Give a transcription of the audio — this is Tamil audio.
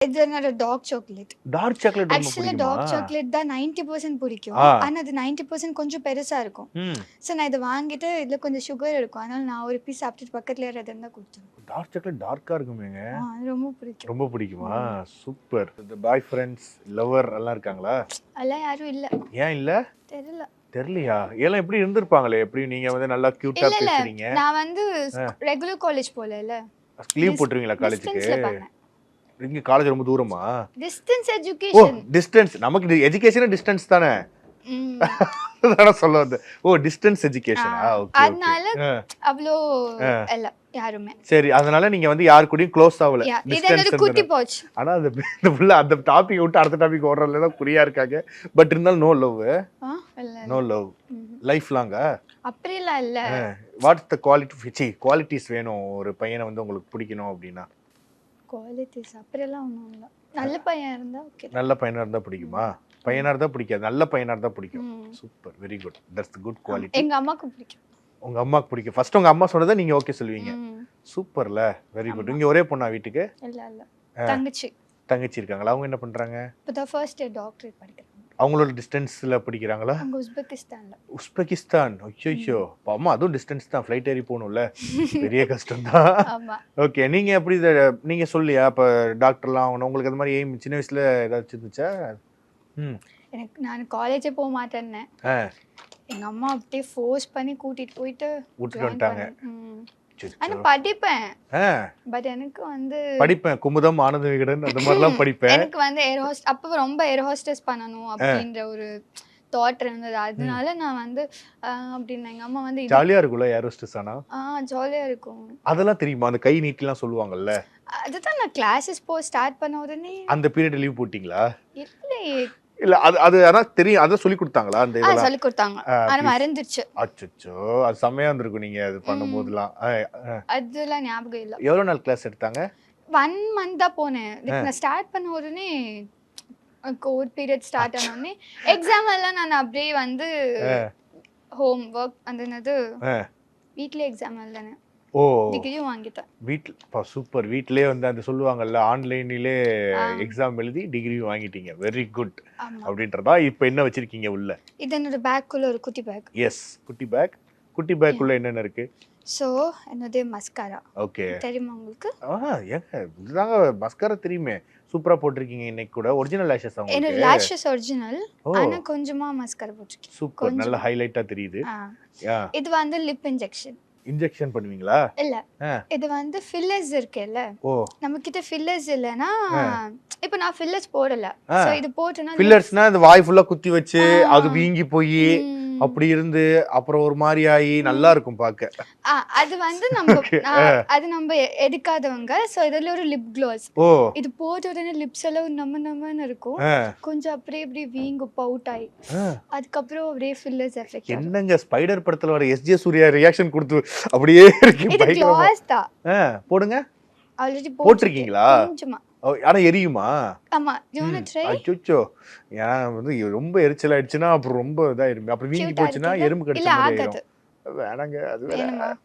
இது என்னோட டார்க் சாக்லேட். டார்க் சாக்லேட் ரொம்ப ஆக்சுவலா பிடிக்குமா? டார்க் சாக்லேட் தான் 90% பிடிக்கும். ஆ. ஆனா அது 90% கொஞ்சம் பெருசா இருக்கும். ம். ஸோ நான் இதை வாங்கிட்டு இதுல கொஞ்சம் சுகர் இருக்கும். அதனால நான் ஒரு பீஸ் சாப்பிட்டுட்டு பக்கத்துல யாராவது இருந்தா கொடுத்துருவேன். டார்க் சாக்லேட் டார்க்கா இருக்குமேங்க. அது ரொம்ப பிடிக்கும். ரொம்ப பிடிக்குமா? சூப்பர். இந்த பாய் ஃப்ரெண்ட்ஸ், லவர் எல்லாம் இருக்காங்களா? அதெல்லாம் யாரும் இல்ல. ஏன் இல்ல? தெரியல. தெரியலையா? எல்லாம் எப்படி இருந்திருப்பாங்களே? எப்படி நீங்க வந்து நல்லா கியூட்டா இல்ல இல்ல பேசுறீங்க. நான் வந்து ரெகுலர் காலேஜ் போகல. லீவ் போட்டுருவீங்களா காலேஜுக்கு? டிஸ்டன்ஸ்ல பண்ணேன். இங்க காலேஜ் ரொம்ப தூரமா? டிஸ்டன்ஸ் ஓ எஜுகேஷன். டிஸ்டன்ஸ். நமக்கு எஜுகேஷன் டிஸ்டன்ஸ் தானே. அதான் சொல்ல வந்து. ஓ டிஸ்டன்ஸ் எஜுகேஷனா? ஓகே. அதனால அவ்ளோ இல்ல யாருமே. சரி அதனால நீங்க வந்து யார் கூடயும் க்ளோஸ் ஆகல. இது என்னது குட்டி போச்சு. ஆனா அந்த புள்ள அந்த டாபிக் விட்டு அடுத்த டாபிக் ஓடுறதுல தான் குறியா இருக்காங்க. பட் இருந்தாலும் நோ லவ். இல்ல. No love. லைஃப் லாங்கா? அப்படிலாம் இல்ல. வாட்ஸ் த குவாலிட்டிஸ் வேணும் ஒரு பையனை வந்து உங்களுக்கு பிடிக்கணும் அப்படின்னா? குவாலிட்டிஸ் அப்படிலாம் ஒண்ணும் இல்ல. நல்ல பையன் இருந்தா ஓகே. நல்ல பையனா இருந்தா பிடிக்குமா? பையனா இருந்தா பிடிக்காது, நல்ல பையனா இருந்தா பிடிக்கும். Super, very good. That's good quality. எங்க அம்மாக்கு பிடிக்கும். உங்க அம்மாக்கு பிடிக்கும். ஃபர்ஸ்ட் உங்க அம்மா சொன்னதை நீங்க ஓகே சொல்வீங்க. சூப்பர்ல, வெரி குட். இங்க ஒரே பொண்ணா வீட்டுக்கு? இல்ல இல்ல தங்கச்சி. தங்கச்சி இருக்காங்களா? அவங்க என்ன பண்றாங்க? இப்ப ஃபர்ஸ்ட் இயர் டாக்டரேட் படிக்கிறாங்க. அவங்களோட டிஸ்டன்ஸ்ல படிக்கிறாங்களா? அங்க உஸ்பெகிஸ்தான்ல. உஸ்பெகிஸ்தான். ஐயோ அம்மா அதுவும் டிஸ்டன்ஸ் தான். ஃப்ளைட் ஏறி போகணும்ல, பெரிய கஷ்டம் தான். ஆமா. ஓகே நீங்க எப்படி நீங்க சொல்லியா அப்ப டாக்டர்லாம் ஆகணும் உங்களுக்கு அது மாதிரி எய்ம் சின்ன வயசுல ஏதாச்சும் இருந்துச்சா? நான் காலேஜே போக மாட்டேன்னேன். எங்க அம்மா அப்படியே ஃபோர்ஸ் பண்ணி கூட்டிட்டு போயிட்டு விட்டுட்டு வந்துட்டாங்க. ஆனா படிப்பேன். பட் எனக்கு வந்து படிப்பேன் குமுதம் ஆனந்த விகடன் அந்த மாதிரிலாம் படிப்பேன். எனக்கு வந்து அப்போ ரொம்ப ஏர் ஹோஸ்டஸ் பண்ணணும் அப்படின்ற ஒரு தாட் இருந்தது. அதனால நான் வந்து அப்படின்னு எங்க அம்மா வந்து ஜாலியா இருக்கும்ல ஏர் ஹோஸ்டஸ் ஆனா? ஜாலியா இருக்கும். அதெல்லாம் தெரியுமா? அந்த கை நீட்டிலாம் சொல்லுவாங்கல்ல. அதுதான் நான் கிளாஸஸ் ஸ்டார்ட் பண்ண உடனே. அந்த பீரியட் லீவ் போட்டீங்களா? இல்லையே. இல்ல அது ஆனா தெரியும். அத சொல்லி கொடுத்தாங்களா? அந்த இதெல்லாம் சொல்லி கொடுத்தாங்க. ஆனா மறந்துச்சு. அச்சச்சோ அது செமையா இருந்திருக்கும் நீங்க அது பண்ணும்போதெல்லாம். அதெல்லாம் ஞாபகம் இல்ல. எவ்வளவு நாள் கிளாஸ் எடுத்தாங்க? 1 month தான் போனேன். நான் ஸ்டார்ட் பண்ண உடனே கோட் பீரியட் ஸ்டார்ட் ஆன உடனே எக்ஸாம் எல்லாம் நான் அப்படியே வந்து ஹோம் ஒர்க் அந்த வீட்ல எக்ஸாம் எழுதுனேன். ஓ டிகிரியும் வாங்கிட்டேன். வீட்ல சூப்பர். வீட்லயே வந்து அந்த சொல்லுவாங்கல்ல ஆன்லைன்லயே எக்ஸாம் எழுதி டிகிரியும் வாங்கிட்டீங்க. Very good. அப்படின்றதா இப்போ என்ன வச்சிருக்கீங்க உள்ள? இது என்னோட பேக்குள்ள ஒரு குட்டி பேக். எஸ் குட்டி பேக். குட்டி பேக்குள்ள என்னென்ன இருக்கு? சோ என்னோட மஸ்காரா. ஓகே தெரியுமா உங்களுக்கு? ஏங்க இதுதாங்க மஸ்காரா தெரியுமே. சூப்பரா போட்டிருக்கீங்க இன்னைக்கு கூட. ஒரிஜினல் லாஷஸ் உங்களுக்கு? என்னோட லாஷஸ் ஒரிஜினல். ஆனா கொஞ்சமா மஸ்காரா போட்டுருக்கேன். சூப்பர் நல்ல ஹைலைட்டா தெரியுது. இது வந்து லிப் இன்ஜெக்ஷன். இன்ஜெக்ஷன் பண்ணுவீங்களா? இல்ல இது வந்து ஃபில்லர்ஸ் இருக்குல்ல. நம்ம கிட்ட ஃபில்லர்ஸ் இல்லனா இப்போ நான் ஃபில்லர்ஸ் போடல. சோ இது போட்டனா ஃபில்லர்ஸ்னா இந்த வாய் ஃபுல்லா குத்தி வச்சு அது வீங்கி போய் அப்படி இருந்து அப்புறம் ஒரு மாதிரி ஆகி நல்லா இருக்கும் பாக்க. அது வந்து நம்ம எடுக்காதவங்க. சோ இதுல ஒரு லிப் க்ளாஸ். இது போட்ட உடனே லிப்ஸ் எல்லாம் நம்மன்னு இருக்கும். கொஞ்சம் அப்படியே இப்படி வீங்கு பவுட் ஆயி அதுக்கப்புறம் அப்படியே ஃபில்லர்ஸ் எஃபெக்ட். என்னங்க ஸ்பைடர் படத்துல வர எஸ்ஜே சூர்யா ரியாக்ஷன் கொடுத்து அப்படியே இருக்கு. இது க்ளாஸ் தான். போடுங்க. ஆல்ரெடி போட்டுருக்கீங்களா? கொஞ்சமா. ஆனா எரியுமா? ஆமா. you want to try? அச்சச்சோ ஏன் வந்து ரொம்ப எரிச்சல் ஆயிடுச்சுன்னா அப்புறம் ரொம்ப இதாயிருமே. அப்புறம் வீங்கி போச்சுன்னா எறும்பு கடிச்ச மாதிரி ஆயிடும். வேணாங்க அது வேணாம்.